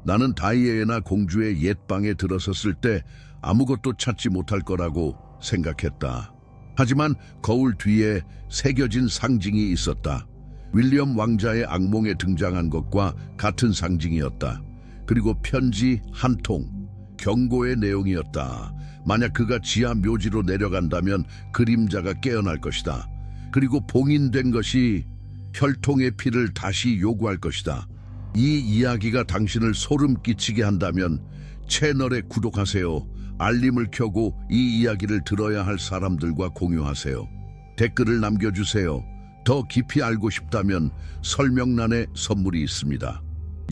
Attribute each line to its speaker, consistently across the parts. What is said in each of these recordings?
Speaker 1: 나는 다이애나 공주의 옛방에 들어섰을 때 아무것도 찾지 못할 거라고 생각했다. 하지만 거울 뒤에 새겨진 상징이 있었다. 윌리엄 왕자의 악몽에 등장한 것과 같은 상징이었다. 그리고 편지 한 통, 경고의 내용이었다. 만약 그가 지하 묘지로 내려간다면 그림자가 깨어날 것이다. 그리고 봉인된 것이 혈통의 피를 다시 요구할 것이다. 이 이야기가 당신을 소름 끼치게 한다면 채널에 구독하세요. 알림을 켜고 이 이야기를 들어야 할 사람들과 공유하세요. 댓글을 남겨주세요. 더 깊이 알고 싶다면 설명란에 선물이 있습니다.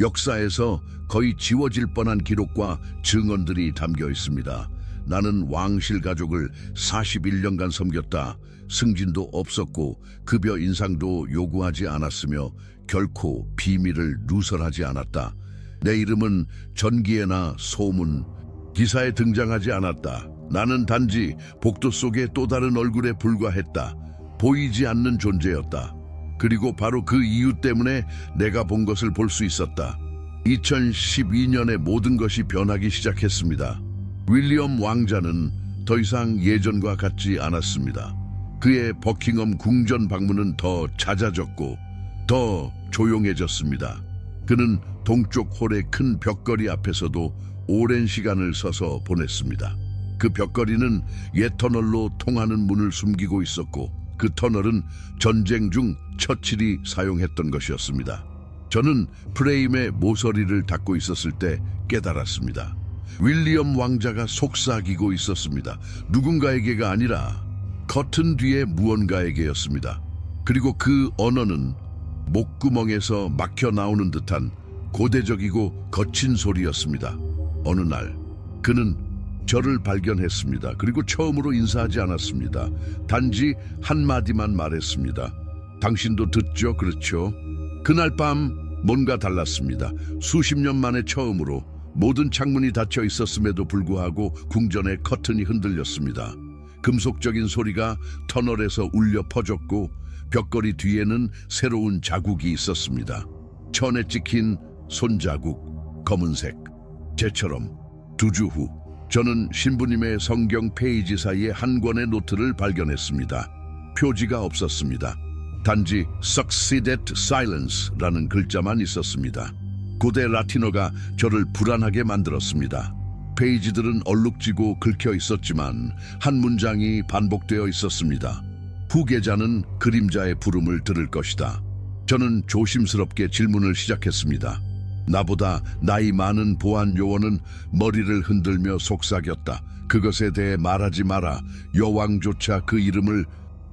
Speaker 1: 역사에서 거의 지워질 뻔한 기록과 증언들이 담겨 있습니다. 나는 왕실 가족을 41년간 섬겼다. 승진도 없었고 급여 인상도 요구하지 않았으며 결코 비밀을 누설하지 않았다. 내 이름은 전기에나 소문, 기사에 등장하지 않았다. 나는 단지 복도 속의 또 다른 얼굴에 불과했다. 보이지 않는 존재였다. 그리고 바로 그 이유 때문에 내가 본 것을 볼 수 있었다. 2012년에 모든 것이 변하기 시작했습니다. 윌리엄 왕자는 더 이상 예전과 같지 않았습니다. 그의 버킹엄 궁전 방문은 더 잦아졌고 더 조용해졌습니다. 그는 동쪽 홀의 큰 벽걸이 앞에서도 오랜 시간을 서서 보냈습니다. 그 벽걸이는 옛 터널로 통하는 문을 숨기고 있었고 그 터널은 전쟁 중 처칠이 사용했던 것이었습니다. 저는 프레임에 모서리를 닫고 있었을 때 깨달았습니다. 윌리엄 왕자가 속삭이고 있었습니다. 누군가에게가 아니라 커튼 뒤에 무언가에게였습니다. 그리고 그 언어는 목구멍에서 막혀 나오는 듯한 고대적이고 거친 소리였습니다. 어느 날 그는 저를 발견했습니다. 그리고 처음으로 인사하지 않았습니다. 단지 한마디만 말했습니다. 당신도 듣죠? 그렇죠? 그날 밤 뭔가 달랐습니다. 수십 년 만에 처음으로 모든 창문이 닫혀 있었음에도 불구하고 궁전의 커튼이 흔들렸습니다. 금속적인 소리가 터널에서 울려 퍼졌고 벽걸이 뒤에는 새로운 자국이 있었습니다. 천에 찍힌 손자국, 검은색. 제처럼 2주 후 저는 신부님의 성경 페이지 사이에 한 권의 노트를 발견했습니다. 표지가 없었습니다. 단지 Succeeded Silence라는 글자만 있었습니다. 고대 라틴어가 저를 불안하게 만들었습니다. 페이지들은 얼룩지고 긁혀 있었지만 한 문장이 반복되어 있었습니다. 후계자는 그림자의 부름을 들을 것이다. 저는 조심스럽게 질문을 시작했습니다. 나보다 나이 많은 보안 요원은 머리를 흔들며 속삭였다. 그것에 대해 말하지 마라. 여왕조차 그 이름을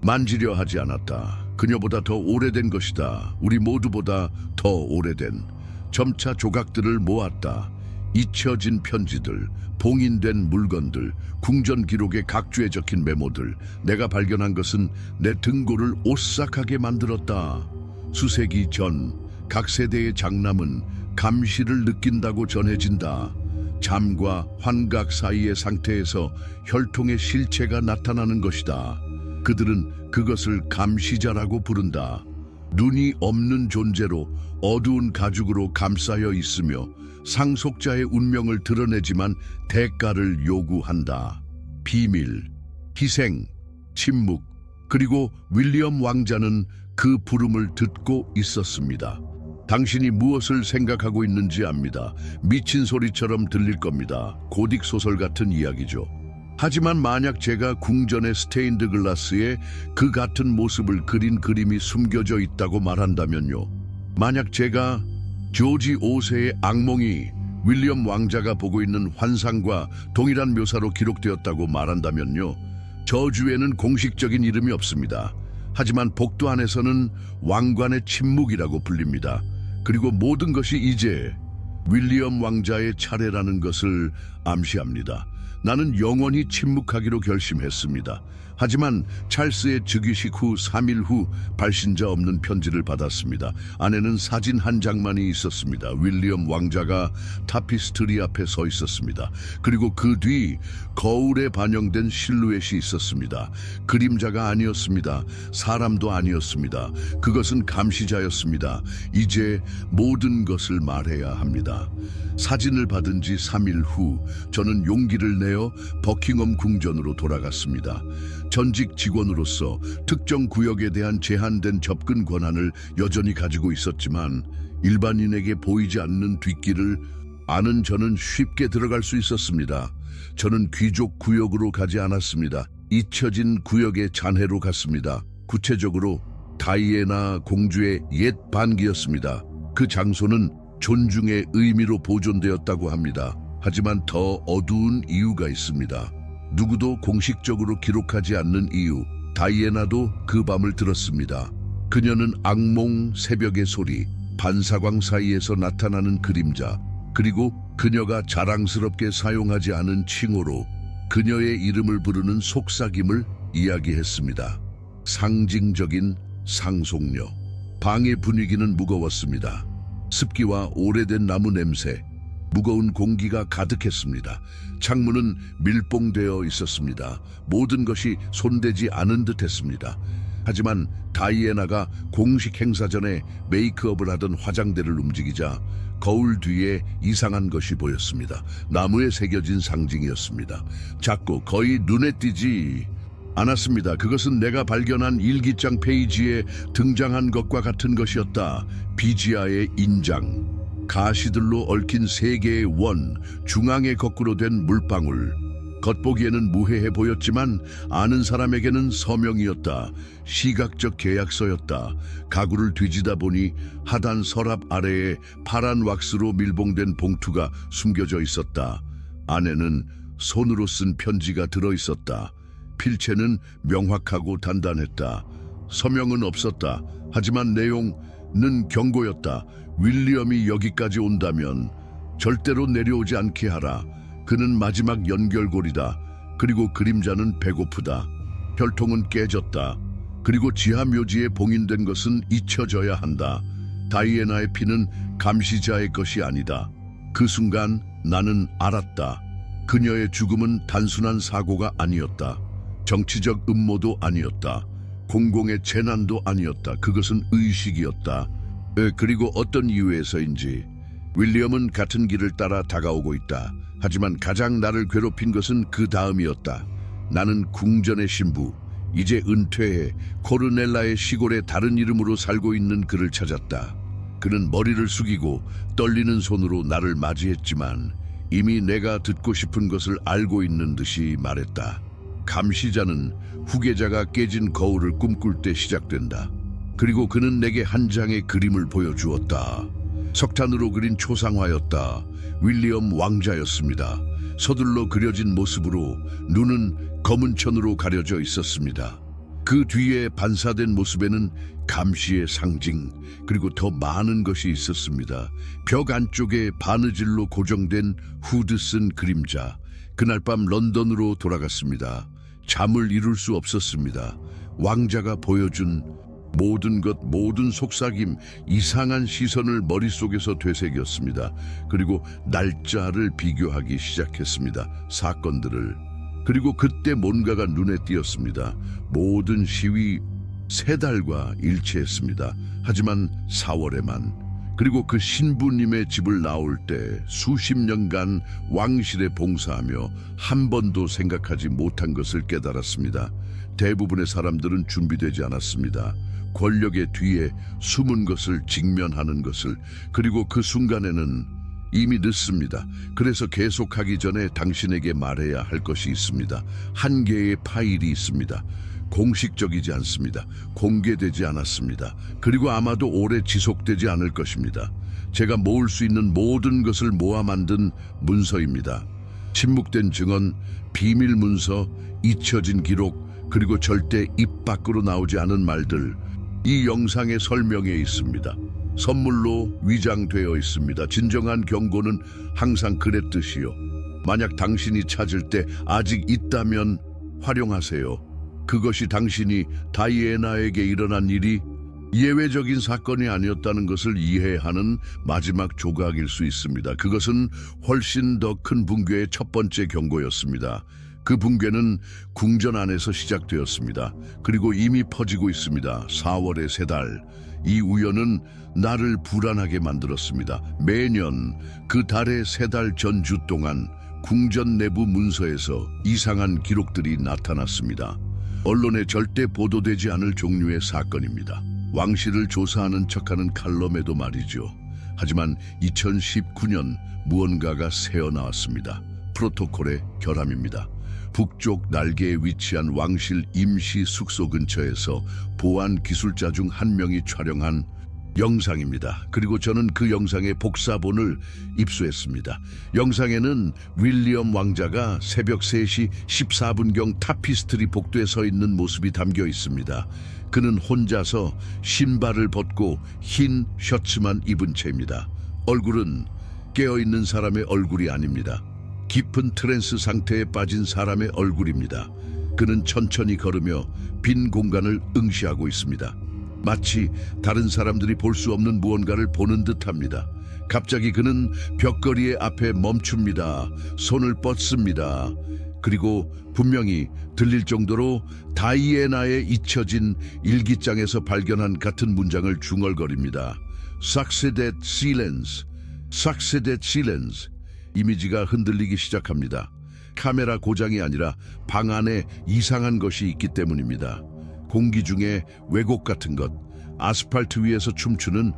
Speaker 1: 만지려 하지 않았다. 그녀보다 더 오래된 것이다. 우리 모두보다 더 오래된. 점차 조각들을 모았다. 잊혀진 편지들, 봉인된 물건들, 궁전 기록의 각주에 적힌 메모들. 내가 발견한 것은 내 등골을 오싹하게 만들었다. 수세기 전 각 세대의 장남은 감시를 느낀다고 전해진다. 잠과 환각 사이의 상태에서 혈통의 실체가 나타나는 것이다. 그들은 그것을 감시자라고 부른다. 눈이 없는 존재로 어두운 가죽으로 감싸여 있으며 상속자의 운명을 드러내지만 대가를 요구한다. 비밀, 희생, 침묵, 그리고 윌리엄 왕자는 그 부름을 듣고 있었습니다. 당신이 무엇을 생각하고 있는지 압니다. 미친 소리처럼 들릴 겁니다. 고딕 소설 같은 이야기죠. 하지만 만약 제가 궁전의 스테인드 글라스에 그 같은 모습을 그린 그림이 숨겨져 있다고 말한다면요. 만약 제가 조지 5세의 악몽이 윌리엄 왕자가 보고 있는 환상과 동일한 묘사로 기록되었다고 말한다면요. 저주에는 공식적인 이름이 없습니다. 하지만 복도 안에서는 왕관의 침묵이라고 불립니다. 그리고 모든 것이 이제 윌리엄 왕자의 차례라는 것을 암시합니다. 나는 영원히 침묵하기로 결심했습니다. 하지만 찰스의 즉위식 후 3일 후 발신자 없는 편지를 받았습니다. 안에는 사진 한 장만이 있었습니다. 윌리엄 왕자가 타피스트리 앞에 서 있었습니다. 그리고 그 뒤 거울에 반영된 실루엣이 있었습니다. 그림자가 아니었습니다. 사람도 아니었습니다. 그것은 감시자였습니다. 이제 모든 것을 말해야 합니다. 사진을 받은 지 3일 후 저는 용기를 내어 버킹엄 궁전으로 돌아갔습니다. 전직 직원으로서 특정 구역에 대한 제한된 접근 권한을 여전히 가지고 있었지만 일반인에게 보이지 않는 뒷길을 아는 저는 쉽게 들어갈 수 있었습니다. 저는 귀족 구역으로 가지 않았습니다. 잊혀진 구역의 잔해로 갔습니다. 구체적으로 다이애나 공주의 옛 반기였습니다. 그 장소는 존중의 의미로 보존되었다고 합니다. 하지만 더 어두운 이유가 있습니다. 누구도 공식적으로 기록하지 않는 이유. 다이애나도 그 밤을 들었습니다. 그녀는 악몽, 새벽의 소리, 반사광 사이에서 나타나는 그림자, 그리고 그녀가 자랑스럽게 사용하지 않은 칭호로 그녀의 이름을 부르는 속삭임을 이야기했습니다. 상징적인 상속녀. 방의 분위기는 무거웠습니다. 습기와 오래된 나무 냄새, 무거운 공기가 가득했습니다. 창문은 밀봉되어 있었습니다. 모든 것이 손대지 않은 듯했습니다. 하지만 다이애나가 공식 행사 전에 메이크업을 하던 화장대를 움직이자 거울 뒤에 이상한 것이 보였습니다. 나무에 새겨진 상징이었습니다. 작고 거의 눈에 띄지 않았습니다. 그것은 내가 발견한 일기장 페이지에 등장한 것과 같은 것이었다. 비지아의 인장. 가시들로 얽힌 3개의 원, 중앙에 거꾸로 된 물방울. 겉보기에는 무해해 보였지만 아는 사람에게는 서명이었다. 시각적 계약서였다. 가구를 뒤지다 보니 하단 서랍 아래에 파란 왁스로 밀봉된 봉투가 숨겨져 있었다. 안에는 손으로 쓴 편지가 들어있었다. 필체는 명확하고 단단했다. 서명은 없었다. 하지만 내용은 경고였다. 윌리엄이 여기까지 온다면 절대로 내려오지 않게 하라. 그는 마지막 연결고리다. 그리고 그림자는 배고프다. 혈통은 깨졌다. 그리고 지하 묘지에 봉인된 것은 잊혀져야 한다. 다이애나의 피는 감시자의 것이 아니다. 그 순간 나는 알았다. 그녀의 죽음은 단순한 사고가 아니었다. 정치적 음모도 아니었다. 공공의 재난도 아니었다. 그것은 의식이었다. 그리고 어떤 이유에서인지 윌리엄은 같은 길을 따라 다가오고 있다. 하지만 가장 나를 괴롭힌 것은 그 다음이었다. 나는 궁전의 신부, 이제 은퇴해 코르넬라의 시골에 다른 이름으로 살고 있는 그를 찾았다. 그는 머리를 숙이고 떨리는 손으로 나를 맞이했지만 이미 내가 듣고 싶은 것을 알고 있는 듯이 말했다. 감시자는 후계자가 깨진 거울을 꿈꿀 때 시작된다. 그리고 그는 내게 한 장의 그림을 보여주었다. 석탄으로 그린 초상화였다. 윌리엄 왕자였습니다. 서둘러 그려진 모습으로 눈은 검은 천으로 가려져 있었습니다. 그 뒤에 반사된 모습에는 감시의 상징, 그리고 더 많은 것이 있었습니다. 벽 안쪽에 바느질로 고정된 후드 쓴 그림자. 그날 밤 런던으로 돌아갔습니다. 잠을 이룰 수 없었습니다. 왕자가 보여준 모든 것, 모든 속삭임, 이상한 시선을 머릿속에서 되새겼습니다. 그리고 날짜를 비교하기 시작했습니다. 사건들을. 그리고 그때 뭔가가 눈에 띄었습니다. 모든 시위 3달과 일치했습니다. 하지만 4월에만. 그리고 그 신부님의 집을 나올 때 수십 년간 왕실에 봉사하며 한 번도 생각하지 못한 것을 깨달았습니다. 대부분의 사람들은 준비되지 않았습니다. 권력의 뒤에 숨은 것을 직면하는 것을. 그리고 그 순간에는 이미 늦습니다. 그래서 계속하기 전에 당신에게 말해야 할 것이 있습니다. 한 개의 파일이 있습니다. 공식적이지 않습니다. 공개되지 않았습니다. 그리고 아마도 오래 지속되지 않을 것입니다. 제가 모을 수 있는 모든 것을 모아 만든 문서입니다. 침묵된 증언, 비밀 문서, 잊혀진 기록, 그리고 절대 입 밖으로 나오지 않은 말들. 이 영상의 설명에 있습니다. 선물로 위장되어 있습니다. 진정한 경고는 항상 그랬듯이요. 만약 당신이 찾을 때 아직 있다면 활용하세요. 그것이 당신이 다이애나에게 일어난 일이 예외적인 사건이 아니었다는 것을 이해하는 마지막 조각일 수 있습니다. 그것은 훨씬 더 큰 붕괴의 첫 번째 경고였습니다. 그 붕괴는 궁전 안에서 시작되었습니다. 그리고 이미 퍼지고 있습니다. 4월의 3달. 이 우연은 나를 불안하게 만들었습니다. 매년 그 달의 3달 전주 동안 궁전 내부 문서에서 이상한 기록들이 나타났습니다. 언론에 절대 보도되지 않을 종류의 사건입니다. 왕실을 조사하는 척하는 칼럼에도 말이죠. 하지만 2019년 무언가가 새어나왔습니다. 프로토콜의 결함입니다. 북쪽 날개에 위치한 왕실 임시 숙소 근처에서 보안 기술자 중 한 명이 촬영한 영상입니다. 그리고 저는 그 영상의 복사본을 입수했습니다. 영상에는 윌리엄 왕자가 새벽 3시 14분경 타피스트리 복도에 서 있는 모습이 담겨 있습니다. 그는 혼자서 신발을 벗고 흰 셔츠만 입은 채입니다. 얼굴은 깨어있는 사람의 얼굴이 아닙니다. 깊은 트랜스 상태에 빠진 사람의 얼굴입니다. 그는 천천히 걸으며 빈 공간을 응시하고 있습니다. 마치 다른 사람들이 볼 수 없는 무언가를 보는 듯합니다. 갑자기 그는 벽걸이 앞에 멈춥니다. 손을 뻗습니다. 그리고 분명히 들릴 정도로 다이애나에 잊혀진 일기장에서 발견한 같은 문장을 중얼거립니다. Succeeded silence, succeeded silence. 이미지가 흔들리기 시작합니다. 카메라 고장이 아니라 방 안에 이상한 것이 있기 때문입니다. 공기 중에 왜곡 같은 것, 아스팔트 위에서 춤추는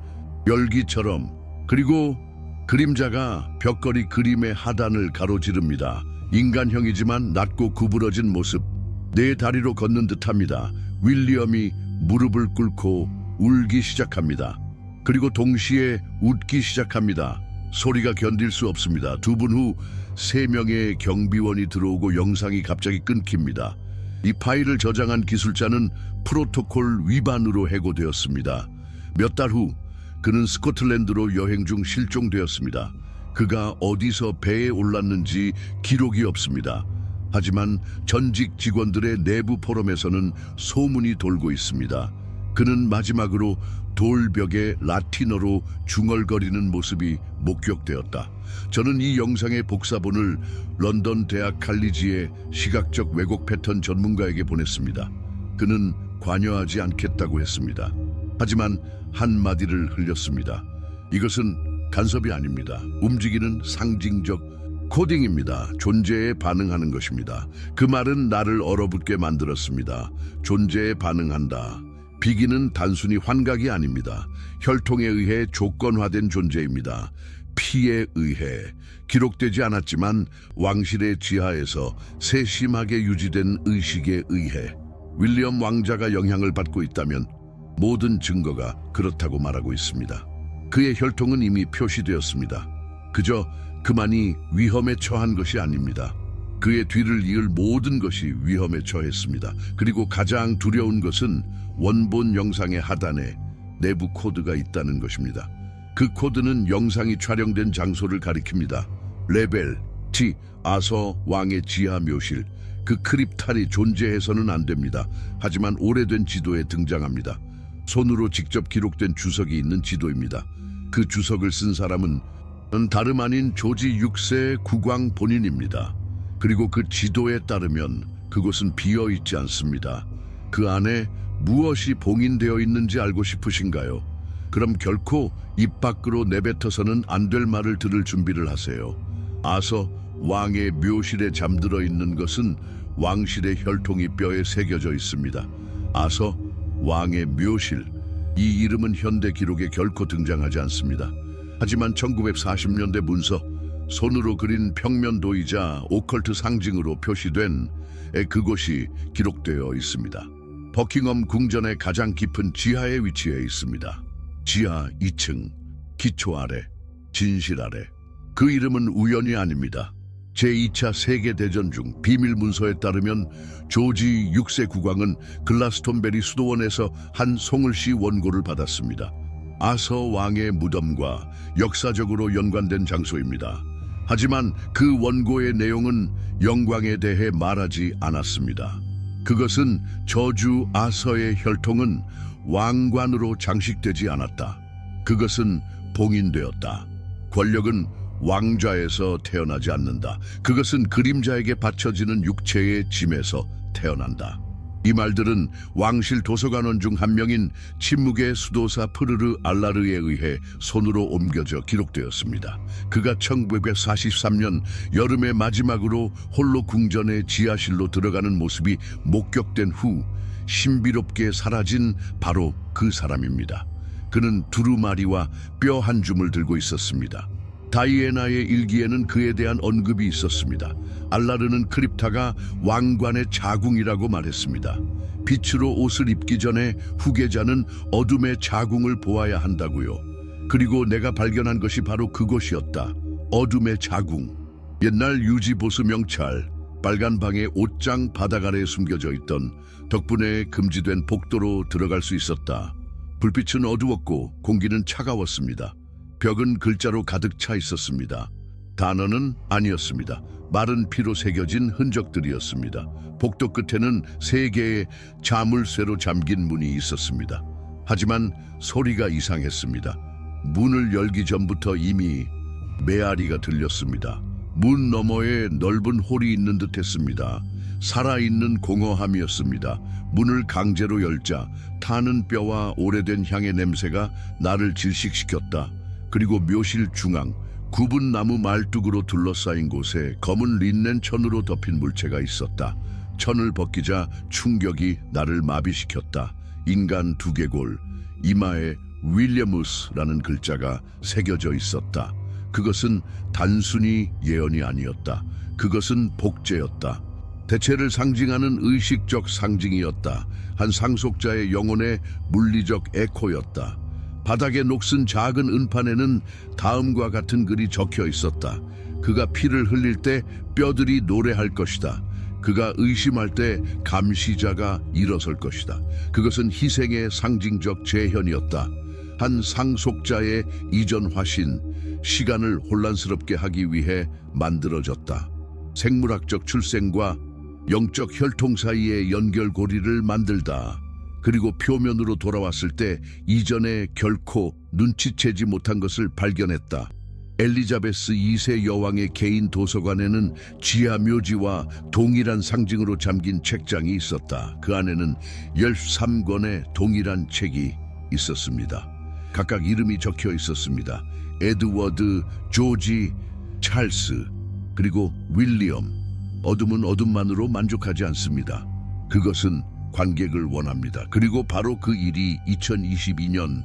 Speaker 1: 열기처럼, 그리고 그림자가 벽걸이 그림의 하단을 가로지릅니다. 인간형이지만 낮고 구부러진 모습, 네 다리로 걷는 듯합니다. 윌리엄이 무릎을 꿇고 울기 시작합니다. 그리고 동시에 웃기 시작합니다. 소리가 견딜 수 없습니다. 2분 후 3명의 경비원이 들어오고 영상이 갑자기 끊깁니다. 이 파일을 저장한 기술자는 프로토콜 위반으로 해고되었습니다. 몇 달 후 그는 스코틀랜드로 여행 중 실종되었습니다. 그가 어디서 배에 올랐는지 기록이 없습니다. 하지만 전직 직원들의 내부 포럼에서는 소문이 돌고 있습니다. 그는 마지막으로 돌벽에 라틴어로 중얼거리는 모습이 목격되었다. 저는 이 영상의 복사본을 런던 대학 칼리지의 시각적 왜곡 패턴 전문가에게 보냈습니다. 그는 관여하지 않겠다고 했습니다. 하지만 한마디를 흘렸습니다. 이것은 간섭이 아닙니다. 움직이는 상징적 코딩입니다. 존재에 반응하는 것입니다. 그 말은 나를 얼어붙게 만들었습니다. 존재에 반응한다. 비기는 단순히 환각이 아닙니다. 혈통에 의해 조건화된 존재입니다. 피에 의해 기록되지 않았지만 왕실의 지하에서 세심하게 유지된 의식에 의해 윌리엄 왕자가 영향을 받고 있다면 모든 증거가 그렇다고 말하고 있습니다. 그의 혈통은 이미 표시되었습니다. 그저 그만이 위험에 처한 것이 아닙니다. 그의 뒤를 이을 모든 것이 위험에 처했습니다. 그리고 가장 두려운 것은 원본 영상의 하단에 내부 코드가 있다는 것입니다. 그 코드는 영상이 촬영된 장소를 가리킵니다. 레벨 T, 아서 왕의 지하 묘실. 그 크립탈이 존재해서는 안 됩니다. 하지만 오래된 지도에 등장합니다. 손으로 직접 기록된 주석이 있는 지도입니다. 그 주석을 쓴 사람은 다름 아닌 조지 6세 국왕 본인입니다. 그리고 그 지도에 따르면 그곳은 비어있지 않습니다. 그 안에 무엇이 봉인되어 있는지 알고 싶으신가요? 그럼 결코 입 밖으로 내뱉어서는 안 될 말을 들을 준비를 하세요. 아서 왕의 묘실에 잠들어 있는 것은 왕실의 혈통이 뼈에 새겨져 있습니다. 아서 왕의 묘실, 이 이름은 현대 기록에 결코 등장하지 않습니다. 하지만 1940년대 문서, 손으로 그린 평면도이자 오컬트 상징으로 표시된 그곳이 기록되어 있습니다. 버킹엄 궁전의 가장 깊은 지하에 위치해 있습니다. 지하 2층, 기초 아래, 진실 아래. 그 이름은 우연이 아닙니다. 제2차 세계대전 중 비밀 문서에 따르면 조지 6세 국왕은 글라스톤베리 수도원에서 한 송을시 원고를 받았습니다. 아서 왕의 무덤과 역사적으로 연관된 장소입니다. 하지만 그 원고의 내용은 영광에 대해 말하지 않았습니다. 그것은 저주 아서의 혈통은 왕관으로 장식되지 않았다. 그것은 봉인되었다. 권력은 왕좌에서 태어나지 않는다. 그것은 그림자에게 바쳐지는 육체의 짐에서 태어난다. 이 말들은 왕실 도서관원 중 한 명인 침묵의 수도사 프르르 알라르에 의해 손으로 옮겨져 기록되었습니다. 그가 1943년 여름의 마지막으로 홀로 궁전의 지하실로 들어가는 모습이 목격된 후 신비롭게 사라진 바로 그 사람입니다. 그는 두루마리와 뼈 한 줌을 들고 있었습니다. 다이애나의 일기에는 그에 대한 언급이 있었습니다. 알라르는 크립타가 왕관의 자궁이라고 말했습니다. 빛으로 옷을 입기 전에 후계자는 어둠의 자궁을 보아야 한다고요. 그리고 내가 발견한 것이 바로 그것이었다. 어둠의 자궁. 옛날 유지보수 명찰, 빨간 방의 옷장 바닥 아래에 숨겨져 있던 덕분에 금지된 복도로 들어갈 수 있었다. 불빛은 어두웠고 공기는 차가웠습니다. 벽은 글자로 가득 차 있었습니다. 단어는 아니었습니다. 마른 피로 새겨진 흔적들이었습니다. 복도 끝에는 3개의 자물쇠로 잠긴 문이 있었습니다. 하지만 소리가 이상했습니다. 문을 열기 전부터 이미 메아리가 들렸습니다. 문 너머에 넓은 홀이 있는 듯했습니다. 살아있는 공허함이었습니다. 문을 강제로 열자 타는 뼈와 오래된 향의 냄새가 나를 질식시켰다. 그리고 묘실 중앙, 굽은 나무 말뚝으로 둘러싸인 곳에 검은 린넨 천으로 덮인 물체가 있었다. 천을 벗기자 충격이 나를 마비시켰다. 인간 두개골, 이마에 윌리엄우스라는 글자가 새겨져 있었다. 그것은 단순히 예언이 아니었다. 그것은 복제였다. 대체를 상징하는 의식적 상징이었다. 한 상속자의 영혼의 물리적 에코였다. 바닥에 녹슨 작은 은판에는 다음과 같은 글이 적혀 있었다. 그가 피를 흘릴 때 뼈들이 노래할 것이다. 그가 의심할 때 감시자가 일어설 것이다. 그것은 희생의 상징적 재현이었다. 한 상속자의 이전 화신, 시간을 혼란스럽게 하기 위해 만들어졌다. 생물학적 출생과 영적 혈통 사이의 연결고리를 만들다. 그리고 표면으로 돌아왔을 때 이전에 결코 눈치채지 못한 것을 발견했다. 엘리자베스 2세 여왕의 개인 도서관에는 지하 묘지와 동일한 상징으로 잠긴 책장이 있었다. 그 안에는 13권의 동일한 책이 있었습니다. 각각 이름이 적혀 있었습니다. 에드워드, 조지, 찰스, 그리고 윌리엄. 어둠은 어둠만으로 만족하지 않습니다. 그것은 관객을 원합니다. 그리고 바로 그 일이 2022년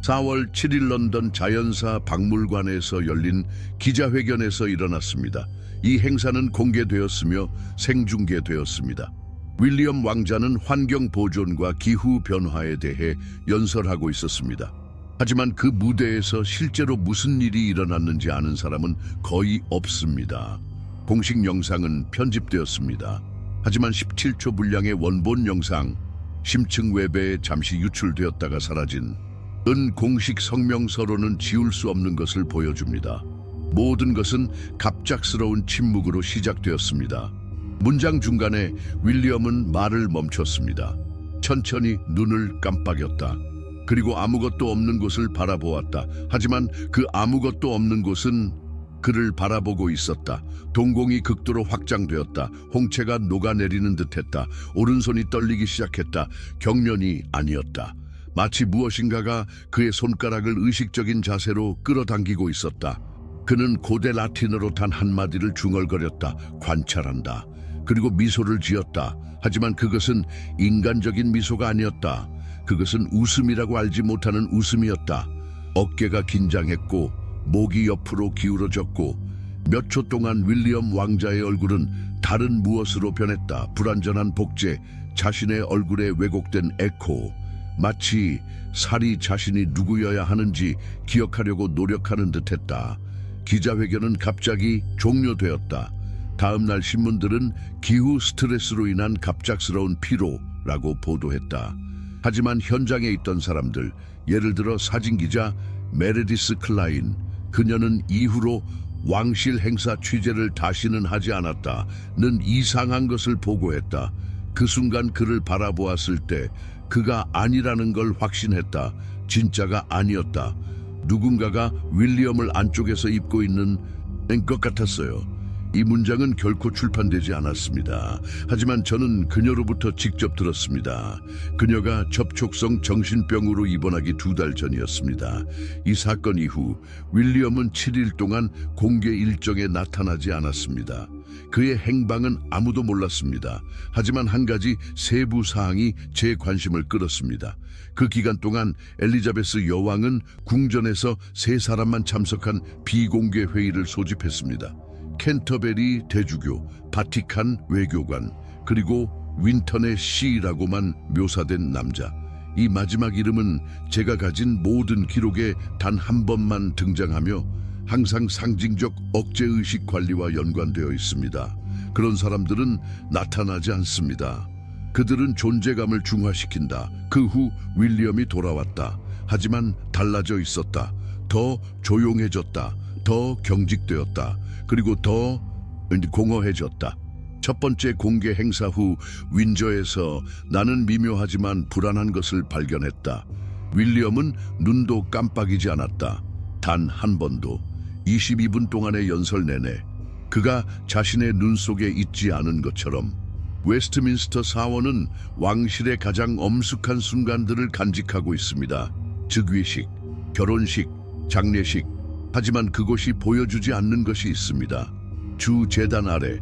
Speaker 1: 4월 7일 런던 자연사 박물관에서 열린 기자회견에서 일어났습니다. 이 행사는 공개되었으며 생중계되었습니다. 윌리엄 왕자는 환경 보존과 기후 변화에 대해 연설하고 있었습니다. 하지만 그 무대에서 실제로 무슨 일이 일어났는지 아는 사람은 거의 없습니다. 공식 영상은 편집되었습니다. 하지만 17초 분량의 원본 영상, 심층 웹에 잠시 유출되었다가 사라진 공식 성명서로는 지울 수 없는 것을 보여줍니다. 모든 것은 갑작스러운 침묵으로 시작되었습니다. 문장 중간에 윌리엄은 말을 멈췄습니다. 천천히 눈을 깜빡였다. 그리고 아무것도 없는 곳을 바라보았다. 하지만 그 아무것도 없는 곳은 그를 바라보고 있었다. 동공이 극도로 확장되었다. 홍채가 녹아내리는 듯했다. 오른손이 떨리기 시작했다. 경련이 아니었다. 마치 무엇인가가 그의 손가락을 의식적인 자세로 끌어당기고 있었다. 그는 고대 라틴어로 단 한마디를 중얼거렸다. 관찰한다. 그리고 미소를 지었다. 하지만 그것은 인간적인 미소가 아니었다. 그것은 웃음이라고 알지 못하는 웃음이었다. 어깨가 긴장했고 목이 옆으로 기울어졌고 몇 초 동안 윌리엄 왕자의 얼굴은 다른 무엇으로 변했다. 불완전한 복제, 자신의 얼굴에 왜곡된 에코, 마치 살이 자신이 누구여야 하는지 기억하려고 노력하는 듯했다. 기자회견은 갑자기 종료되었다. 다음 날 신문들은 기후 스트레스로 인한 갑작스러운 피로라고 보도했다. 하지만 현장에 있던 사람들, 예를 들어 사진기자 메르디스 클라인, 그녀는 이후로 왕실 행사 취재를 다시는 하지 않았다는 이상한 것을 보고했다. 그 순간 그를 바라보았을 때 그가 아니라는 걸 확신했다. 진짜가 아니었다. 누군가가 윌리엄을 안쪽에서 입고 있는 것 같았어요. 이 문장은 결코 출판되지 않았습니다. 하지만 저는 그녀로부터 직접 들었습니다. 그녀가 접촉성 정신병으로 입원하기 2달 전이었습니다. 이 사건 이후 윌리엄은 7일 동안 공개 일정에 나타나지 않았습니다. 그의 행방은 아무도 몰랐습니다. 하지만 한 가지 세부 사항이 제 관심을 끌었습니다. 그 기간 동안 엘리자베스 여왕은 궁전에서 3사람만 참석한 비공개 회의를 소집했습니다. 캔터베리 대주교, 바티칸 외교관, 그리고 윈턴의 시라고만 묘사된 남자. 이 마지막 이름은 제가 가진 모든 기록에 단 한 번만 등장하며 항상 상징적 억제의식 관리와 연관되어 있습니다. 그런 사람들은 나타나지 않습니다. 그들은 존재감을 중화시킨다. 그 후 윌리엄이 돌아왔다. 하지만 달라져 있었다. 더 조용해졌다. 더 경직되었다. 그리고 더 공허해졌다. 첫 번째 공개 행사 후 윈저에서 나는 미묘하지만 불안한 것을 발견했다. 윌리엄은 눈도 깜빡이지 않았다. 단 한 번도. 22분 동안의 연설 내내 그가 자신의 눈 속에 있지 않은 것처럼. 웨스트민스터 사원은 왕실의 가장 엄숙한 순간들을 간직하고 있습니다. 즉위식, 결혼식, 장례식. 하지만 그곳이 보여주지 않는 것이 있습니다. 주 제단 아래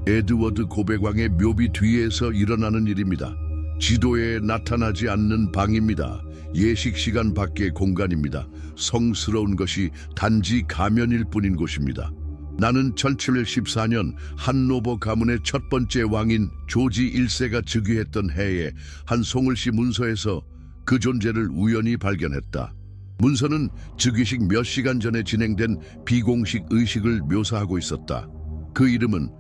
Speaker 1: 에드워드 고백왕의 묘비 뒤에서 일어나는 일입니다. 지도에 나타나지 않는 방입니다. 예식 시간 밖의 공간입니다. 성스러운 것이 단지 가면일 뿐인 곳입니다. 나는 1714년 한노버 가문의 첫 번째 왕인 조지 1세가 즉위했던 해에 한 송을시 문서에서 그 존재를 우연히 발견했다. 문서는 즉위식 몇 시간 전에 진행된 비공식 의식을 묘사하고 있었다. 그 이름은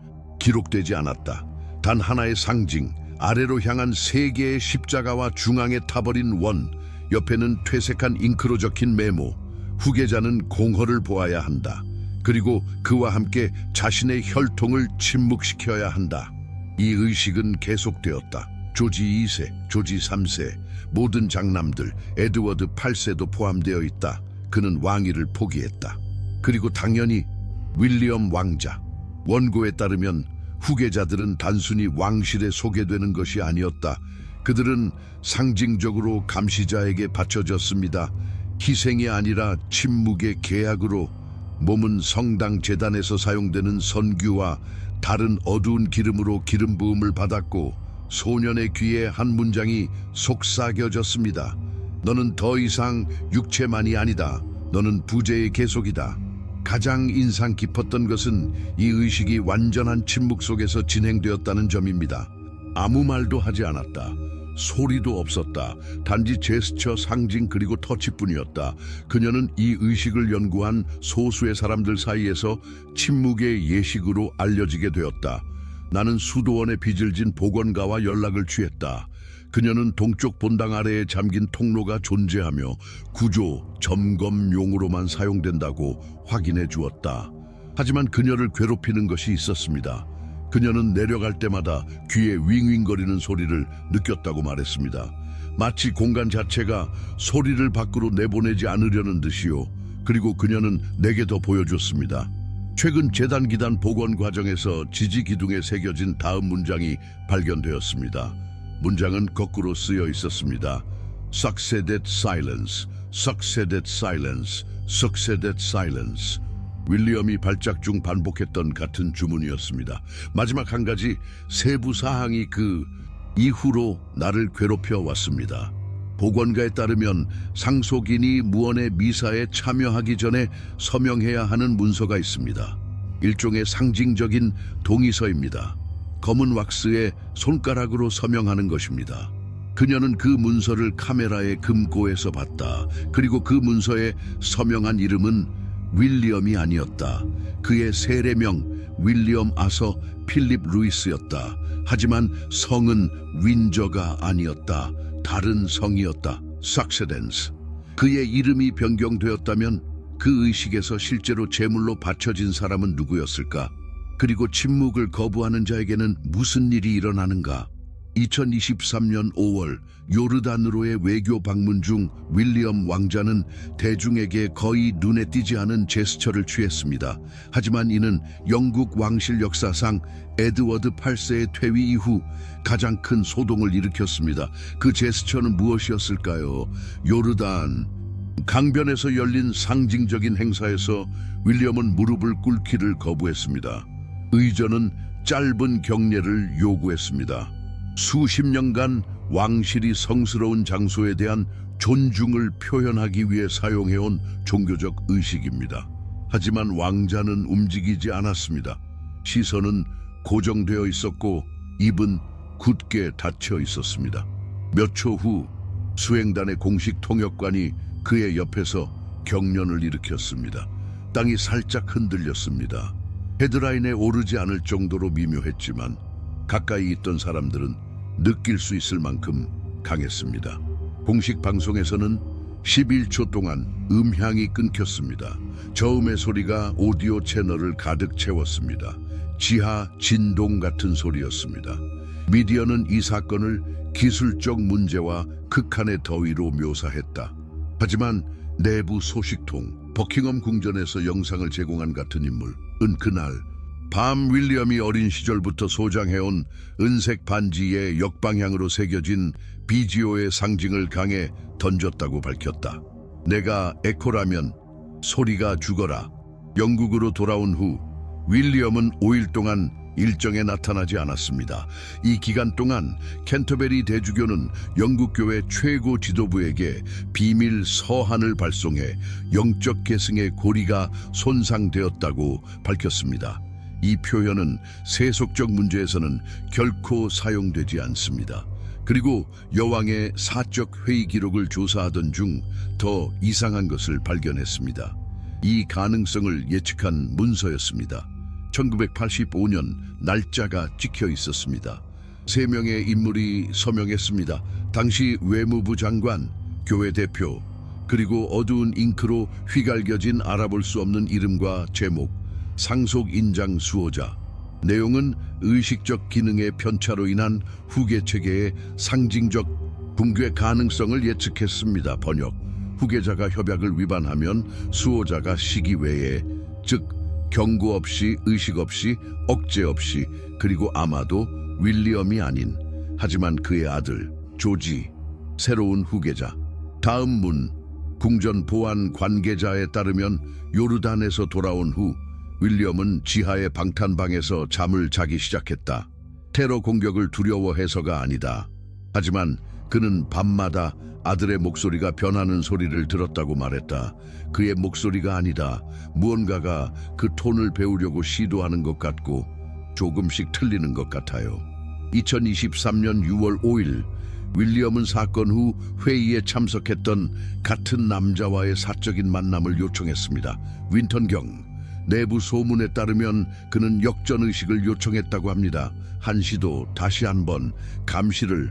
Speaker 1: 기록되지 않았다. 단 하나의 상징, 아래로 향한 3개의 십자가와 중앙에 타버린 원, 옆에는 퇴색한 잉크로 적힌 메모. 후계자는 공허를 보아야 한다. 그리고 그와 함께 자신의 혈통을 침묵시켜야 한다. 이 의식은 계속되었다. 조지 2세, 조지 3세, 모든 장남들, 에드워드 8세도 포함되어 있다. 그는 왕위를 포기했다. 그리고 당연히 윌리엄 왕자. 원고에 따르면 후계자들은 단순히 왕실에 소개되는 것이 아니었다. 그들은 상징적으로 감시자에게 바쳐졌습니다. 희생이 아니라 침묵의 계약으로. 몸은 성당 제단에서 사용되는 선규와 다른 어두운 기름으로 기름 부음을 받았고 소년의 귀에 한 문장이 속삭여졌습니다. 너는 더 이상 육체만이 아니다. 너는 부재의 계속이다. 가장 인상 깊었던 것은 이 의식이 완전한 침묵 속에서 진행되었다는 점입니다. 아무 말도 하지 않았다. 소리도 없었다. 단지 제스처, 상징 그리고 터치뿐이었다. 그녀는 이 의식을 연구한 소수의 사람들 사이에서 침묵의 예식으로 알려지게 되었다. 나는 수도원에 빚을 진 보건가와 연락을 취했다. 그녀는 동쪽 본당 아래에 잠긴 통로가 존재하며 구조, 점검용으로만 사용된다고 확인해 주었다. 하지만 그녀를 괴롭히는 것이 있었습니다. 그녀는 내려갈 때마다 귀에 윙윙거리는 소리를 느꼈다고 말했습니다. 마치 공간 자체가 소리를 밖으로 내보내지 않으려는 듯이요. 그리고 그녀는 내게 더 보여줬습니다. 최근 재단기단 복원 과정에서 지지기둥에 새겨진 다음 문장이 발견되었습니다. 문장은 거꾸로 쓰여 있었습니다. Succeeded silence, succeeded silence, succeeded silence. 윌리엄이 발작 중 반복했던 같은 주문이었습니다. 마지막 한 가지 세부 사항이 그 이후로 나를 괴롭혀 왔습니다. 복원가에 따르면 상속인이 무언의 미사에 참여하기 전에 서명해야 하는 문서가 있습니다. 일종의 상징적인 동의서입니다. 검은 왁스에 손가락으로 서명하는 것입니다. 그녀는 그 문서를 카메라의 금고에서 봤다. 그리고 그 문서에 서명한 이름은 윌리엄이 아니었다. 그의 세례명 윌리엄 아서 필립 루이스였다. 하지만 성은 윈저가 아니었다. 다른 성이었다. 삭세덴스. 그의 이름이 변경되었다면 그 의식에서 실제로 제물로 바쳐진 사람은 누구였을까? 그리고 침묵을 거부하는 자에게는 무슨 일이 일어나는가? 2023년 5월 요르단으로의 외교 방문 중 윌리엄 왕자는 대중에게 거의 눈에 띄지 않은 제스처를 취했습니다. 하지만 이는 영국 왕실 역사상 에드워드 8세의 퇴위 이후 가장 큰 소동을 일으켰습니다. 그 제스처는 무엇이었을까요? 요르단 강변에서 열린 상징적인 행사에서 윌리엄은 무릎을 꿇기를 거부했습니다. 의전은 짧은 경례를 요구했습니다. 수십 년간 왕실이 성스러운 장소에 대한 존중을 표현하기 위해 사용해온 종교적 의식입니다. 하지만 왕자는 움직이지 않았습니다. 시선은 고정되어 있었고 입은 굳게 닫혀 있었습니다. 몇 초 후 수행단의 공식 통역관이 그의 옆에서 경련을 일으켰습니다. 땅이 살짝 흔들렸습니다. 헤드라인에 오르지 않을 정도로 미묘했지만 가까이 있던 사람들은 느낄 수 있을 만큼 강했습니다. 공식 방송에서는 11초 동안 음향이 끊겼습니다. 저음의 소리가 오디오 채널을 가득 채웠습니다. 지하 진동 같은 소리였습니다. 미디어는 이 사건을 기술적 문제와 극한의 더위로 묘사했다. 하지만 내부 소식통 버킹엄 궁전에서 영상을 제공한 같은 인물은 그날 밤 윌리엄이 어린 시절부터 소장해온 은색 반지에 역방향으로 새겨진 비지오의 상징을 강에 던졌다고 밝혔다. 내가 에코라면 소리가 죽어라. 영국으로 돌아온 후 윌리엄은 5일 동안 일정에 나타나지 않았습니다. 이 기간 동안 캔터베리 대주교는 영국 교회 최고 지도부에게 비밀 서한을 발송해 영적 계승의 고리가 손상되었다고 밝혔습니다. 이 표현은 세속적 문제에서는 결코 사용되지 않습니다. 그리고 여왕의 사적 회의 기록을 조사하던 중 더 이상한 것을 발견했습니다. 이 가능성을 예측한 문서였습니다. 1985년 날짜가 찍혀 있었습니다. 3명의 인물이 서명했습니다. 당시 외무부 장관, 교회 대표, 그리고 어두운 잉크로 휘갈겨진 알아볼 수 없는 이름과 제목, 상속 인장 수호자. 내용은 의식적 기능의 편차로 인한 후계 체계의 상징적 붕괴 가능성을 예측했습니다. 번역. 후계자가 협약을 위반하면 수호자가 시기 외에, 즉 경고 없이, 의식 없이, 억제 없이, 그리고 아마도 윌리엄이 아닌, 하지만 그의 아들 조지, 새로운 후계자. 다음 문. 궁전 보안 관계자에 따르면 요르단에서 돌아온 후 윌리엄은 지하의 방탄방에서 잠을 자기 시작했다. 테러 공격을 두려워해서가 아니다. 하지만 그는 밤마다 아들의 목소리가 변하는 소리를 들었다고 말했다. 그의 목소리가 아니다. 무언가가 그 톤을 배우려고 시도하는 것 같고 조금씩 틀리는 것 같아요. 2023년 6월 5일 윌리엄은 사건 후 회의에 참석했던 같은 남자와의 사적인 만남을 요청했습니다. 윈턴 경. 내부 소문에 따르면 그는 역전의식을 요청했다고 합니다. 한시도 다시 한번 감시를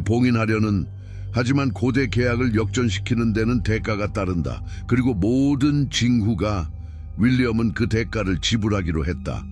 Speaker 1: 봉인하려는, 하지만 고대 계약을 역전시키는 데는 대가가 따른다. 그리고 모든 징후가 윌리엄은 그 대가를 지불하기로 했다.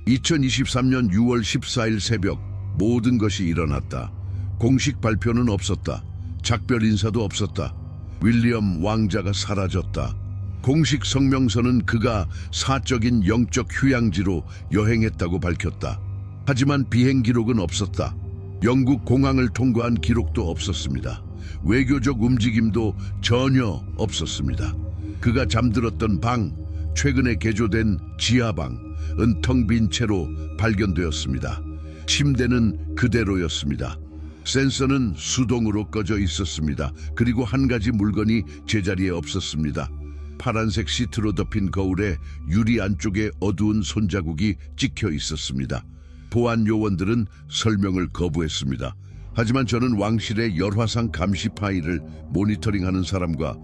Speaker 1: 2023년 6월 14일 새벽 모든 것이 일어났다. 공식 발표는 없었다. 작별 인사도 없었다. 윌리엄 왕자가 사라졌다. 공식 성명서는 그가 사적인 영적 휴양지로 여행했다고 밝혔다. 하지만 비행 기록은 없었다. 영국 공항을 통과한 기록도 없었습니다. 외교적 움직임도 전혀 없었습니다. 그가 잠들었던 방, 최근에 개조된 지하방은 텅 빈 채로 발견되었습니다. 침대는 그대로였습니다. 센서는 수동으로 꺼져 있었습니다. 그리고 한 가지 물건이 제자리에 없었습니다. 파란색 시트로 덮인 거울에 유리 안쪽에 어두운 손자국이 찍혀 있었습니다. 보안 요원들은 설명을 거부했습니다. 하지만 저는 왕실의 열화상 감시 파일을 모니터링하는 사람과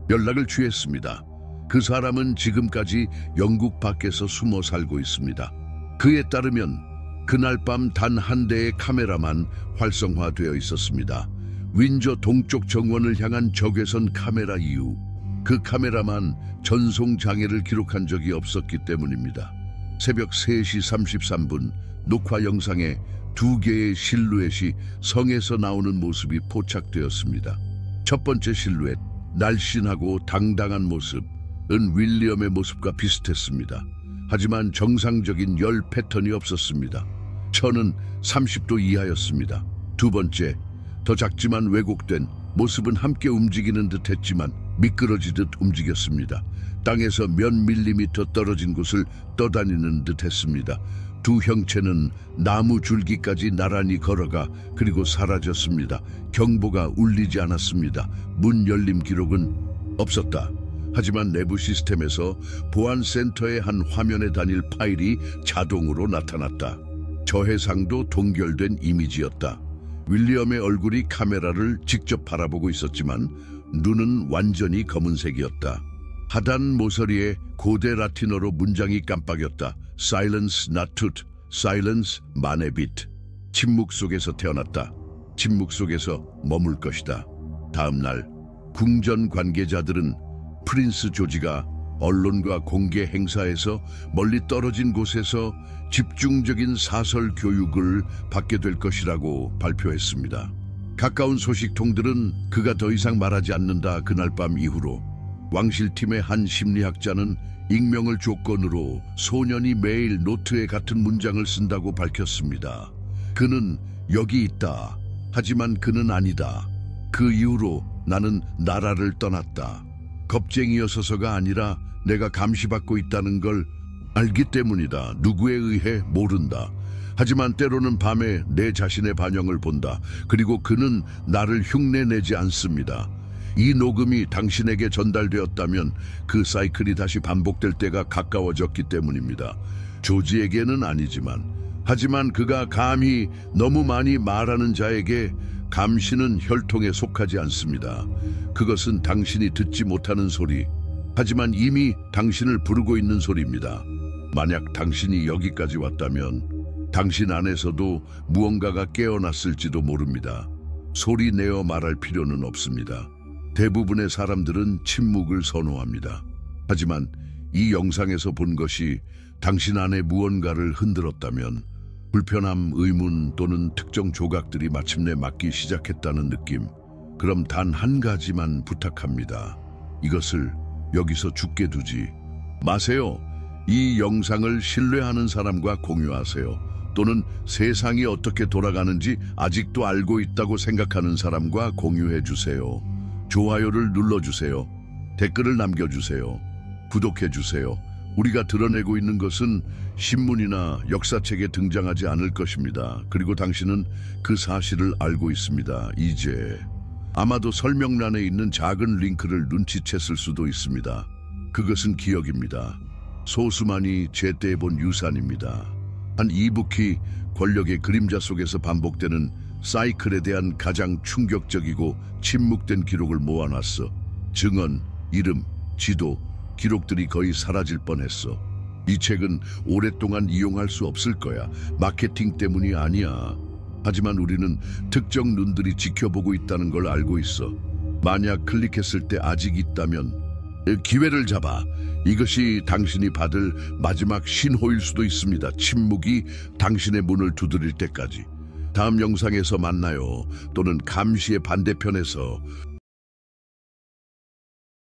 Speaker 1: 연락을 취했습니다. 그 사람은 지금까지 영국 밖에서 숨어 살고 있습니다. 그에 따르면 그날 밤 단 한 대의 카메라만 활성화되어 있었습니다. 윈저 동쪽 정원을 향한 적외선 카메라 이후 그 카메라만 전송 장애를 기록한 적이 없었기 때문입니다. 새벽 3시 33분 녹화 영상에 두 개의 실루엣이 성에서 나오는 모습이 포착되었습니다. 첫 번째 실루엣, 날씬하고 당당한 모습은 윌리엄의 모습과 비슷했습니다. 하지만 정상적인 열 패턴이 없었습니다. 천은 30도 이하였습니다. 두 번째, 더 작지만 왜곡된 모습은 함께 움직이는 듯 했지만 미끄러지듯 움직였습니다. 땅에서 몇 밀리미터 떨어진 곳을 떠다니는 듯 했습니다. 두 형체는 나무 줄기까지 나란히 걸어가 그리고 사라졌습니다. 경보가 울리지 않았습니다. 문 열림 기록은 없었다. 하지만 내부 시스템에서 보안센터의 한 화면에 다닐 파일이 자동으로 나타났다. 저해상도 동결된 이미지였다. 윌리엄의 얼굴이 카메라를 직접 바라보고 있었지만 눈은 완전히 검은색이었다. 하단 모서리에 고대 라틴어로 문장이 깜빡였다. Silence not truth, silence man의 빛. 침묵 속에서 태어났다. 침묵 속에서 머물 것이다. 다음 날 궁전 관계자들은 프린스 조지가 언론과 공개 행사에서 멀리 떨어진 곳에서 집중적인 사설 교육을 받게 될 것이라고 발표했습니다. 가까운 소식통들은 그가 더 이상 말하지 않는다. 그날 밤 이후로 왕실팀의 한 심리학자는 익명을 조건으로 소년이 매일 노트에 같은 문장을 쓴다고 밝혔습니다. 그는 여기 있다. 하지만 그는 아니다. 그 이후로 나는 나라를 떠났다. 겁쟁이여서가 아니라 내가 감시받고 있다는 걸 알기 때문이다. 누구에 의해 모른다. 하지만 때로는 밤에 내 자신의 반영을 본다. 그리고 그는 나를 흉내내지 않습니다. 이 녹음이 당신에게 전달되었다면 그 사이클이 다시 반복될 때가 가까워졌기 때문입니다. 조지에게는 아니지만, 하지만 그가 감히 너무 많이 말하는 자에게 감시는 혈통에 속하지 않습니다. 그것은 당신이 듣지 못하는 소리, 하지만 이미 당신을 부르고 있는 소리입니다. 만약 당신이 여기까지 왔다면 당신 안에서도 무언가가 깨어났을지도 모릅니다. 소리 내어 말할 필요는 없습니다. 대부분의 사람들은 침묵을 선호합니다. 하지만 이 영상에서 본 것이 당신 안에 무언가를 흔들었다면 불편함, 의문 또는 특정 조각들이 마침내 맞기 시작했다는 느낌. 그럼 단 한 가지만 부탁합니다. 이것을 여기서 죽게 두지 마세요. 이 영상을 신뢰하는 사람과 공유하세요. 또는 세상이 어떻게 돌아가는지 아직도 알고 있다고 생각하는 사람과 공유해 주세요. 좋아요를 눌러주세요. 댓글을 남겨주세요. 구독해주세요. 우리가 드러내고 있는 것은 신문이나 역사책에 등장하지 않을 것입니다. 그리고 당신은 그 사실을 알고 있습니다. 이제 아마도 설명란에 있는 작은 링크를 눈치챘을 수도 있습니다. 그것은 기억입니다. 소수만이 제때 본 유산입니다. 한 이북이 권력의 그림자 속에서 반복되는 사이클에 대한 가장 충격적이고 침묵된 기록을 모아놨어. 증언, 이름, 지도, 기록들이 거의 사라질 뻔했어. 이 책은 오랫동안 이용할 수 없을 거야. 마케팅 때문이 아니야. 하지만 우리는 특정 눈들이 지켜보고 있다는 걸 알고 있어. 만약 클릭했을 때 아직 있다면 기회를 잡아. 이것이 당신이 받을 마지막 신호일 수도 있습니다. 침묵이 당신의 문을 두드릴 때까지. 다음 영상에서 만나요. 또는 감시의 반대편에서.